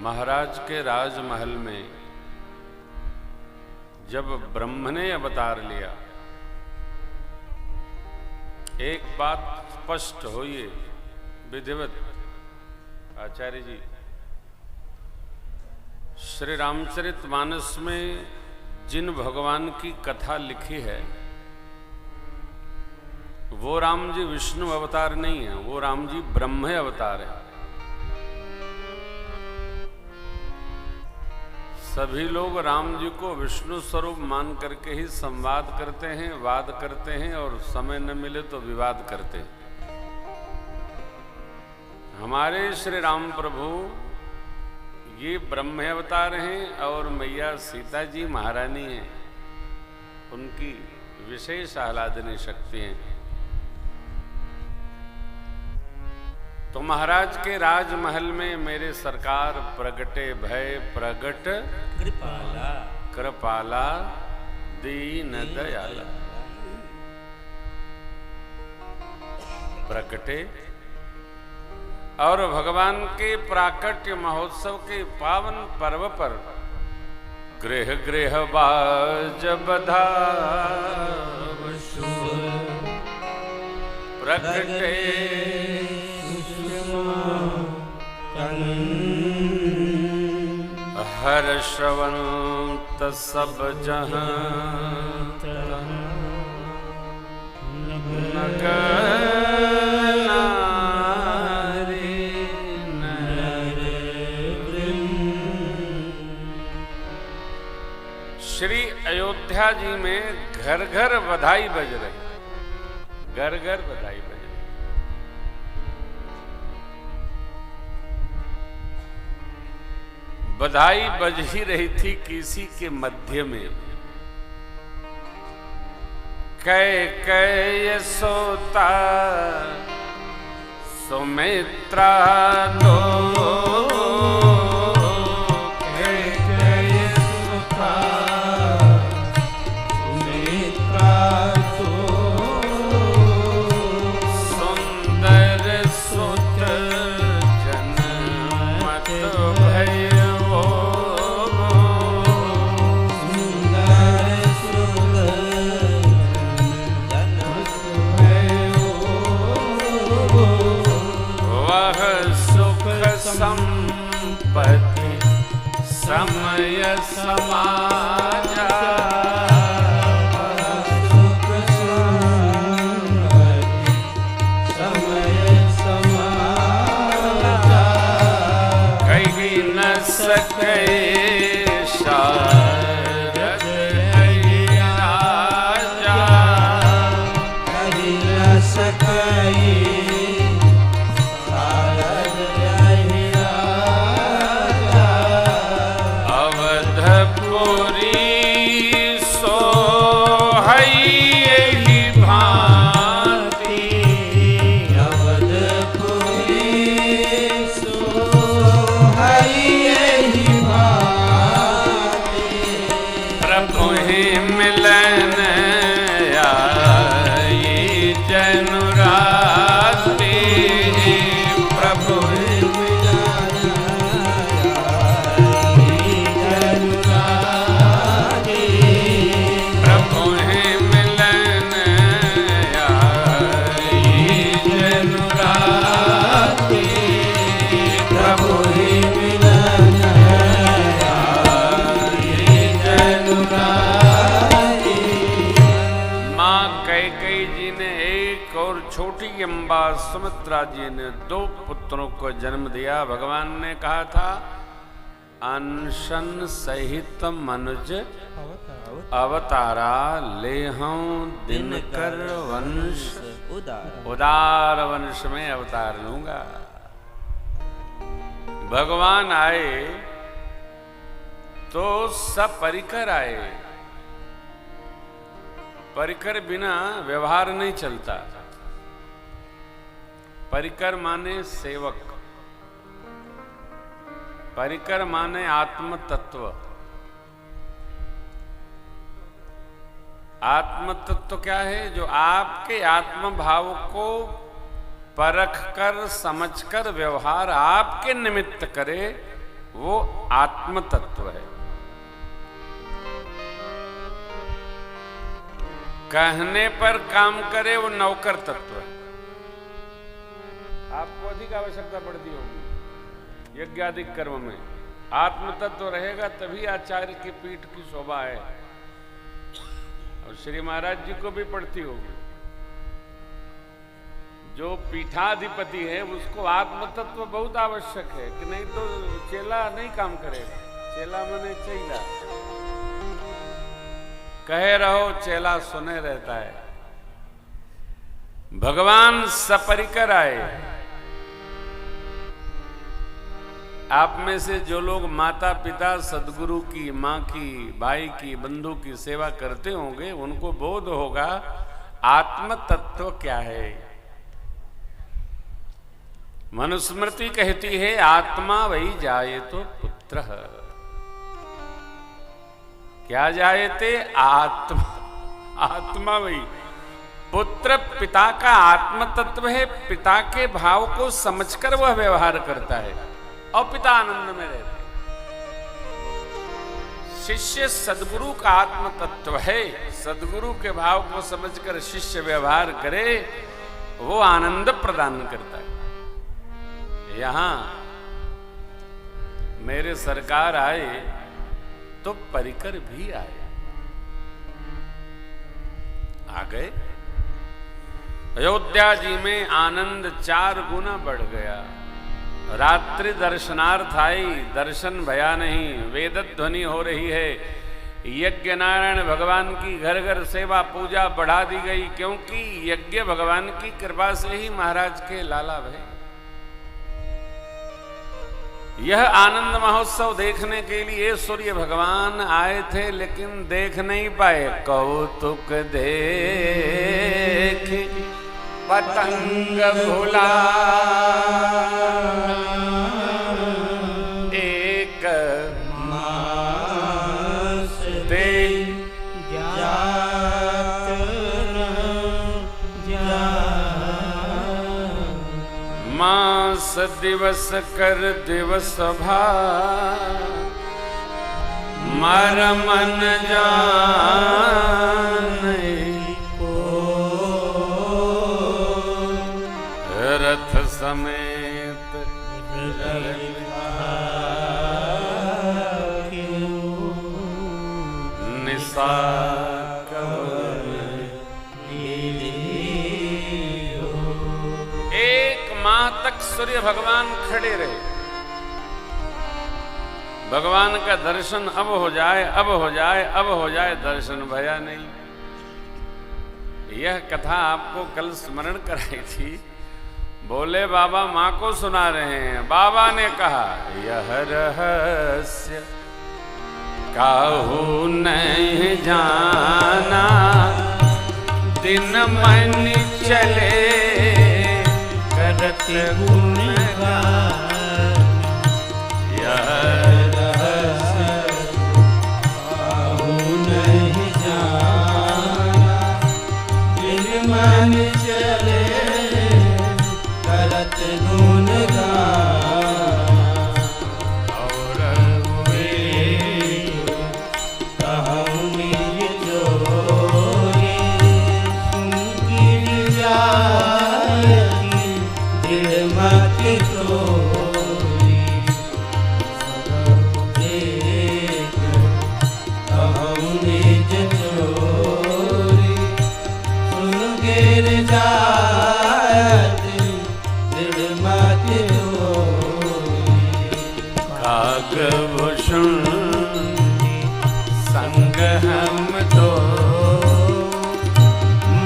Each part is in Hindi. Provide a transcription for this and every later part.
महाराज के राजमहल में जब ब्रह्म ने अवतार लिया, एक बात स्पष्ट हुई विधिवत आचार्य जी, श्री रामचरितमानस में जिन भगवान की कथा लिखी है वो राम जी विष्णु अवतार नहीं है, वो राम जी ब्रह्म अवतार है। सभी लोग राम जी को विष्णु स्वरूप मान करके ही संवाद करते हैं, वाद करते हैं और समय न मिले तो विवाद करते हैं। हमारे श्री राम प्रभु ये ब्रह्म अवतार हैं और मैया सीता जी महारानी हैं, उनकी विशेष आह्लादनी शक्ति है। तो महाराज के राजमहल में मेरे सरकार प्रगटे भय प्रगट कृपाला कृपाला दीन दयाला। प्रगटे और भगवान के प्राकट्य महोत्सव के पावन पर्व पर गृह गृह बाज बधा प्रगटे हर्षवंत सब जहां श्री अयोध्या जी में घर घर बधाई बज रही, घर घर बधाई बज रही। बधाई बज ही रही थी किसी के मध्य में, कै सोता सुमित्रा दो संपत्ति समय समाजा सुख संपत्ति समय समाजा कहीं न सके शारद राजा कहीं न सके सुमित्रा जी ने दो पुत्रों को जन्म दिया। भगवान ने कहा था अनशन सहित मनुज अवतारा लेहं दिनकर वंश उदार वंश में अवतार लूंगा। भगवान आए तो सपरिकर आए, परिकर बिना व्यवहार नहीं चलता। परिकर माने सेवक, परिकर माने आत्म तत्व। आत्म तत्व क्या है? जो आपके आत्म भाव को परख कर समझकर व्यवहार आपके निमित्त करे, वो आत्म तत्व है। कहने पर काम करे वो नौकर तत्व है। आपको अधिक आवश्यकता पड़ती होगी यज्ञादिक कर्म में। आत्म तत्व रहेगा तभी आचार्य की पीठ की शोभा है। और श्री महाराज जी को भी पड़ती होगी। जो पीठाधिपति है उसको आत्म तत्व बहुत आवश्यक है, कि नहीं तो चेला नहीं काम करेगा। चेला मने चेला, कहे रहो चेला सुने रहता है। भगवान सपरिकर आए। आप में से जो लोग माता पिता सदगुरु की, माँ की, भाई की, बंधु की सेवा करते होंगे उनको बोध होगा आत्म तत्व क्या है। मनुस्मृति कहती है आत्मा वही जाए तो पुत्र। क्या जायते? आत्मा वही पुत्र। पिता का आत्म तत्व है। पिता के भाव को समझकर वह व्यवहार करता है और पिता आनंद में रहते। शिष्य सदगुरु का आत्म तत्व है। सदगुरु के भाव को समझकर शिष्य व्यवहार करे, वो आनंद प्रदान करता है। यहां मेरे सरकार आए तो परिकर भी आए, आ गए। अयोध्या जी में आनंद 4 गुना बढ़ गया। रात्रि दर्शनार्थ आई, दर्शन भया नहीं। वेद ध्वनि हो रही है। यज्ञ नारायण भगवान की घर घर सेवा पूजा बढ़ा दी गई, क्योंकि यज्ञ भगवान की कृपा से ही महाराज के लाला भय। यह आनंद महोत्सव देखने के लिए सूर्य भगवान आए थे, लेकिन देख नहीं पाए। कौतुक देख पतंग भुला, एक मास दे मास दिवस कर दिवस भा, मर मन जाने को, रथ समेत निशा तक सूर्य भगवान खड़े रहे। भगवान का दर्शन अब हो जाए, अब हो जाए, अब हो जाए, दर्शन भया नहीं। यह कथा आपको कल स्मरण कराई थी। बोले बाबा माँ को सुना रहे हैं। बाबा ने कहा यह रहस्य काहू नहीं जाना, दिन मन चले करत गुणगान। यह रहस्य काहू नहीं जाना, दिन मन चले करत गुणगान। और वे कहूँ निज जोरी, सुन गिर जाए मत तोरी। देख कहूँ निज जोरी, सुन गिर जात दृढ़ मत तोरी। कागभूषण संग हम तो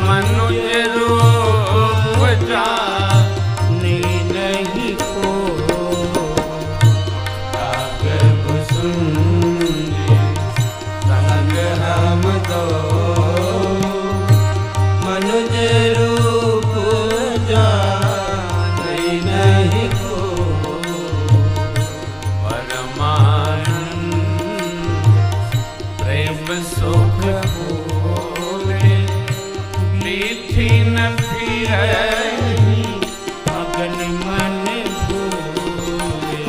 मनुज रूप जा मगन मन भूले।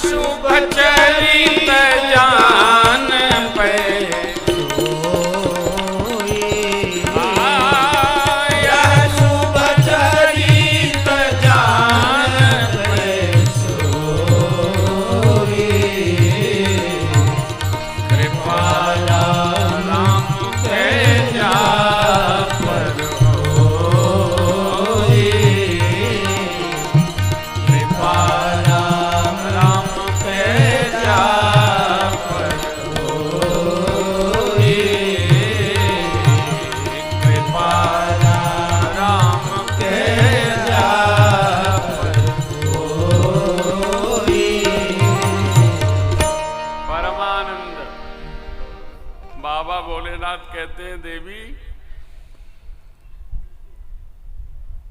शुभ चरित जान पे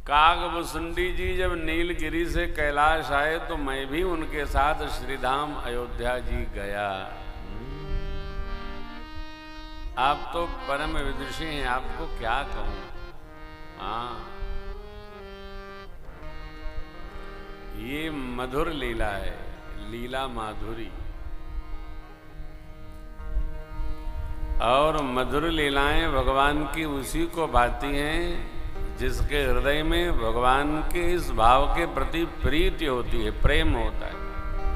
कागभूषुंडी जी जब नीलगिरी से कैलाश आए तो मैं भी उनके साथ श्रीधाम अयोध्या जी गया। आप तो परम विदुषी हैं, आपको क्या कहूं। हाँ, ये मधुर लीला है, लीला माधुरी। और मधुर लीलाएं भगवान की उसी को भाती हैं जिसके हृदय में भगवान के इस भाव के प्रति प्रीति होती है, प्रेम होता है।